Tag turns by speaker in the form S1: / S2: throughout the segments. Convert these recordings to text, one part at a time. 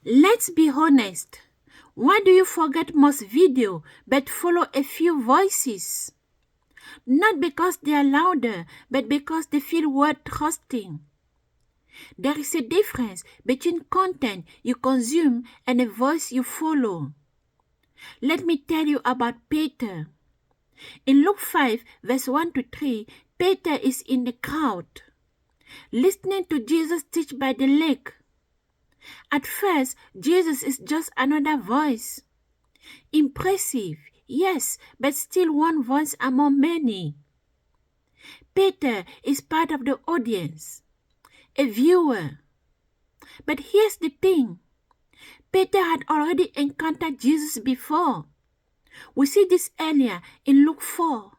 S1: Let's be honest. Why do you forget most video but follow a few voices? Not because they are louder, but because they feel worth trusting. There is a difference between content you consume and a voice you follow. Let me tell you about Peter. In Luke 5, verse 1 to 3, Peter is in the crowd, listening to Jesus teach by the lake. At first, Jesus is just another voice. Impressive, yes, but still one voice among many. Peter is part of the audience, a viewer. But here's the thing. Peter had already encountered Jesus before. We see this earlier in Luke 4.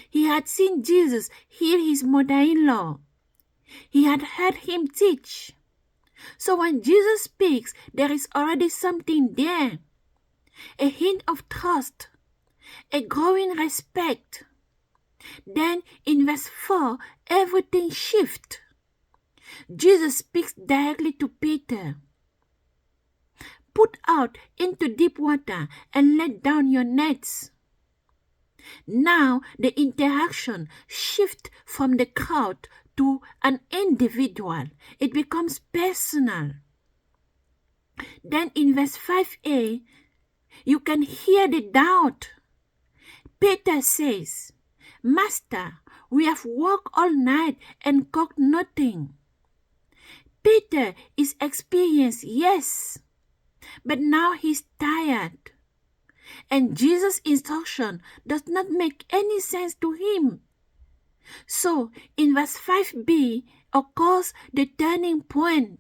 S1: He had seen Jesus heal his mother-in-law. He had heard him teach. So when Jesus speaks, there is already something there. A hint of trust, a growing respect. Then in verse 4, everything shifts. Jesus speaks directly to Peter. Put out into deep water and let down your nets. Now the interaction shifts from the crowd to an individual. It becomes personal. Then in verse 5a, you can hear the doubt. Peter says, Master, we have worked all night and caught nothing. Peter is experienced, yes, but now he's tired. And Jesus' instruction does not make any sense to him. So, in verse 5b occurs the turning point.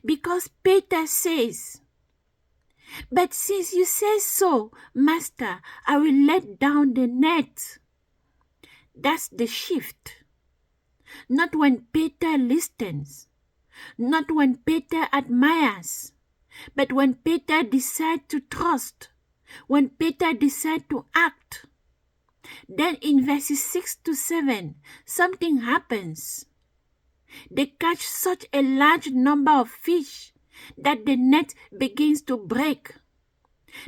S1: Because Peter says, But since you say so, Master, I will let down the net. That's the shift. Not when Peter listens, not when Peter admires, but when Peter decides to trust, when Peter decides to act. Then in verses 6 to 7, something happens. They catch such a large number of fish that the net begins to break.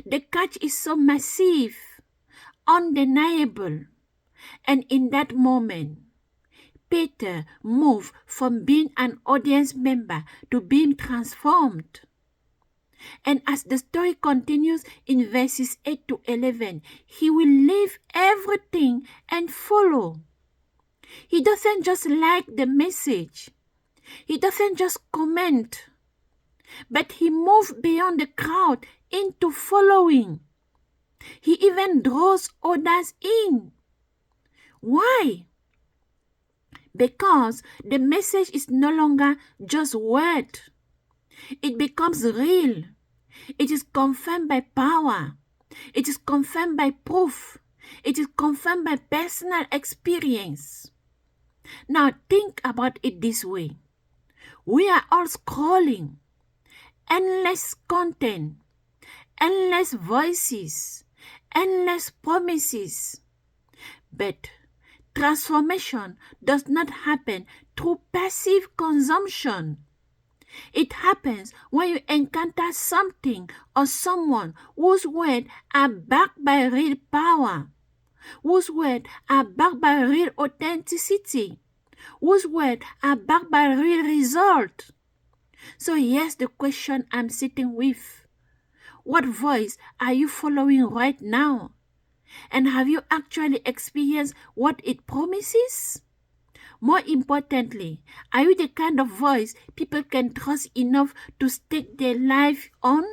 S1: The catch is so massive, undeniable. And in that moment, Peter moved from being an audience member to being transformed. And as the story continues in verses 8 to 11, he will leave everything and follow. He doesn't just like the message. He doesn't just comment. But he moved beyond the crowd into following. He even draws others in. Why? Because the message is no longer just word. It becomes real. It is confirmed by power. It is confirmed by proof. It is confirmed by personal experience. Now think about it this way. We are all scrolling. Endless content. Endless voices. Endless promises. But transformation does not happen through passive consumption. It happens when you encounter something or someone whose words are backed by real power, whose words are backed by real authenticity, whose words are backed by real result. So here's the question I'm sitting with. What voice are you following right now? And have you actually experienced what it promises? More importantly, are you the kind of voice people can trust enough to stake their life on?